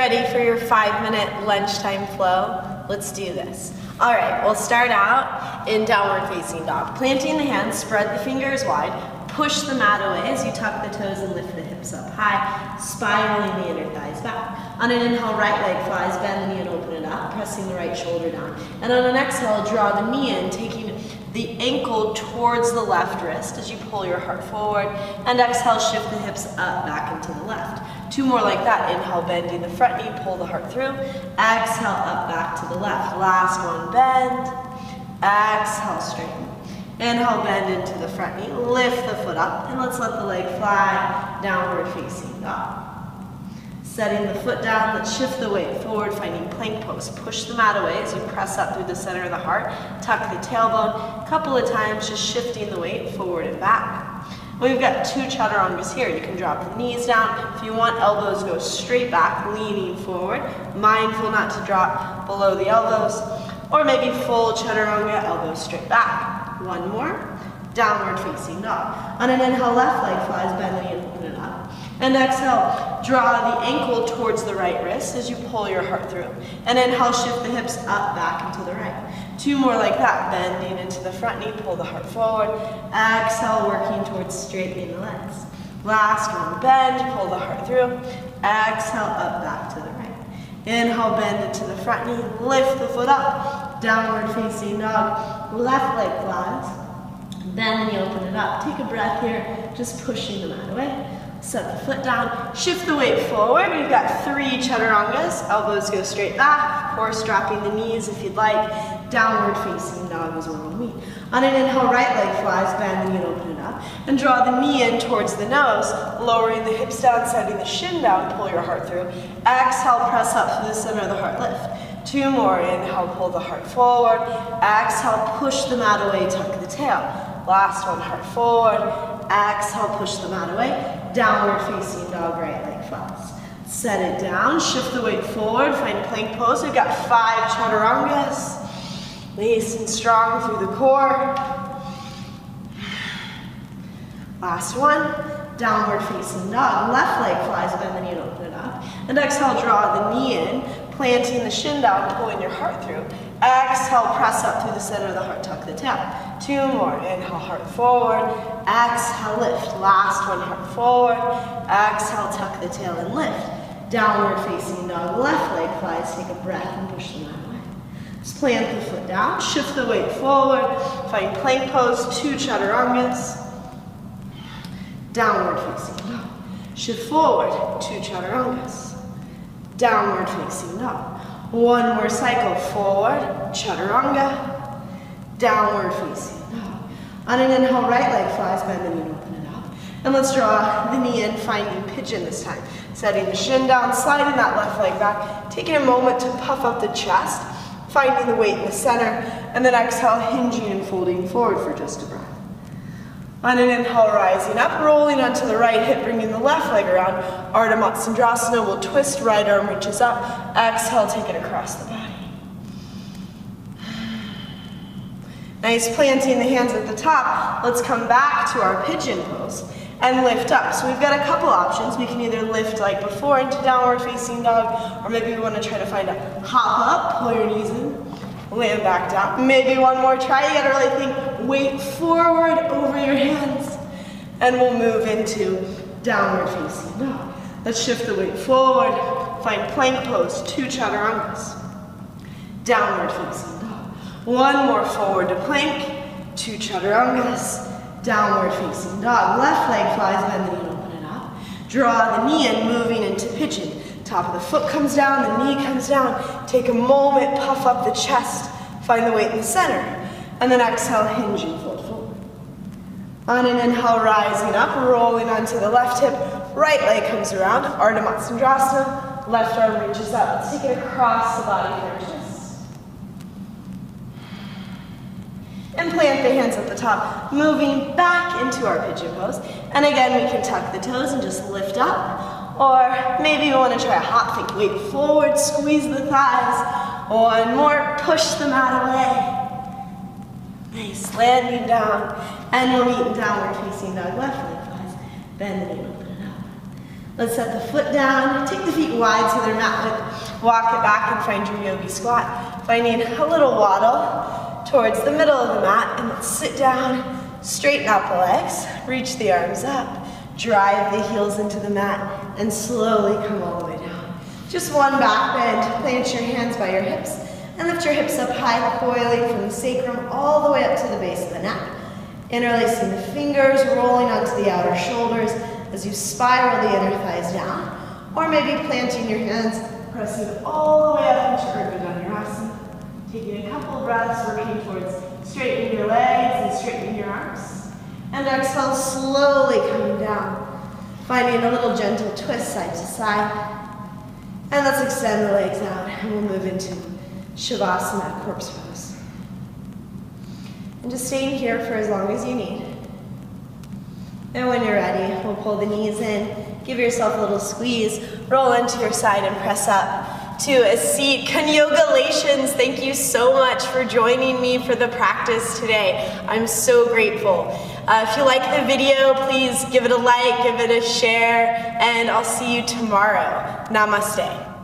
ready for your 5-minute lunchtime flow? Let's do this. All right, we'll start out in downward facing dog. Planting the hands, spread the fingers wide, push the mat away as you tuck the toes and lift the hips up high, spiraling the inner thighs back. On an inhale, right leg flies, bend the knee and open it up, pressing the right shoulder down. And on an exhale, draw the knee in, taking the ankle towards the left wrist as you pull your heart forward. And exhale, shift the hips up, back into the left. 2 more like that. Inhale, bending the front knee, pull the heart through. Exhale, up, back to the left. Last one, bend. Exhale, straighten. Inhale, bend into the front knee, lift the foot up, and let's let the leg fly, downward facing dog. Setting the foot down, let's shift the weight forward, finding plank pose. Push the mat away as you press up through the center of the heart. Tuck the tailbone, a couple of times, just shifting the weight forward and back. We've got 2 chaturangas here. You can drop the knees down. If you want, elbows go straight back, leaning forward. Mindful not to drop below the elbows. Or maybe full chaturanga, elbows straight back. 1 more, downward facing dog. On an inhale, left leg flies, bend the knee and open it up. And exhale, draw the ankle towards the right wrist as you pull your heart through. And inhale, shift the hips up, back, and to the right. 2 more like that, bending into the front knee, pull the heart forward. Exhale, working towards straightening the legs. Last one, bend, pull the heart through. Exhale, up, back to the right. Inhale, bend into the front knee, lift the foot up. Downward facing dog, left leg flies. Bend the knee, open it up. Take a breath here, just pushing the mat away. Set the foot down, shift the weight forward. We've got 3 chaturangas. Elbows go straight back, of course, dropping the knees if you'd like. Downward facing dog is where we'll meet. On an inhale, right leg flies, bend the knee and open it up. And draw the knee in towards the nose, lowering the hips down, setting the shin down, pull your heart through. Exhale, press up through the center of the heart, lift. 2 more, inhale, pull the heart forward. Exhale, push the mat away, tuck the tail. Last one, heart forward. Exhale, push the mat away. Downward facing dog, right leg flies. Set it down, shift the weight forward, find plank pose. We've got 5 chaturangas. Nice and strong through the core. Last one, downward facing dog. Left leg flies, bend the knee and open it up. And exhale, draw the knee in, planting the shin down, pulling your heart through. Exhale, press up through the center of the heart, tuck the tail. 2 more, inhale, heart forward. Exhale, lift. Last one, heart forward. Exhale, tuck the tail and lift. Downward facing dog, left leg flies. Take a breath and push the mat away. Just plant the foot down, shift the weight forward. Find plank pose, 2 chaturangas. Downward facing dog. Shift forward, 2 chaturangas. Downward facing dog. 1 more cycle, forward, chaturanga, downward facing dog. On an inhale, right leg flies, bend the knee and open it up. And let's draw the knee in, finding pigeon this time. Setting the shin down, sliding that left leg back, taking a moment to puff up the chest, finding the weight in the center, and then exhale, hinging and folding forward for just a breath. On an inhale, rising up, rolling onto the right hip, bringing the left leg around. Ardha Matsyendrasana, we'll twist, right arm reaches up. Exhale, take it across the body. Nice, planting the hands at the top. Let's come back to our pigeon pose and lift up. So we've got a couple options. We can either lift like before into downward facing dog, or maybe we want to try to find a hop up, pull your knees in. Land back down. Maybe 1 more try. You gotta really think, weight forward over your hands. And we'll move into downward facing dog. Let's shift the weight forward. Find plank pose, 2 chaturangas. Downward facing dog. 1 more forward to plank, 2 chaturangas. Downward facing dog. Left leg flies, bend the knee and open it up. Draw the knee in, moving into pigeon. Top of the foot comes down, the knee comes down. Take a moment, puff up the chest, find the weight in the center. And then exhale, hinge and fold forward. On an inhale, rising up, rolling onto the left hip. Right leg comes around, Ardha Matsyendrasana. Left arm reaches up. Let's take it across the body for a twist. And plant the hands at the top, moving back into our pigeon pose. And again, we can tuck the toes and just lift up. Or maybe you want to try a hop, think weight forward, squeeze the thighs. 1 more, push the mat away. Nice, landing down. And we'll meet in downward facing dog, left leg flies. Bend the knee, open it up. Let's set the foot down, take the feet wide so they're mat width. Walk it back and find your yogi squat. Finding a little waddle towards the middle of the mat, and let's sit down, straighten out the legs, reach the arms up, drive the heels into the mat, and slowly come all the way down. Just one back bend, plant your hands by your hips, and lift your hips up high, coiling from the sacrum all the way up to the base of the neck. Interlacing the fingers, rolling onto the outer shoulders as you spiral the inner thighs down, or maybe planting your hands, pressing all the way up into Urdhva Dhanurasana. Taking a couple breaths, working towards straightening your legs and straightening your arms. And exhale, slowly coming down, finding a little gentle twist side to side. And let's extend the legs out, and we'll move into Shavasana, corpse pose. And just staying here for as long as you need. And when you're ready, we'll pull the knees in, give yourself a little squeeze, roll into your side and press up to a seat. Congratulations, thank you so much for joining me for the practice today. I'm so grateful. If you like the video, please give it a like, give it a share, and I'll see you tomorrow. Namaste.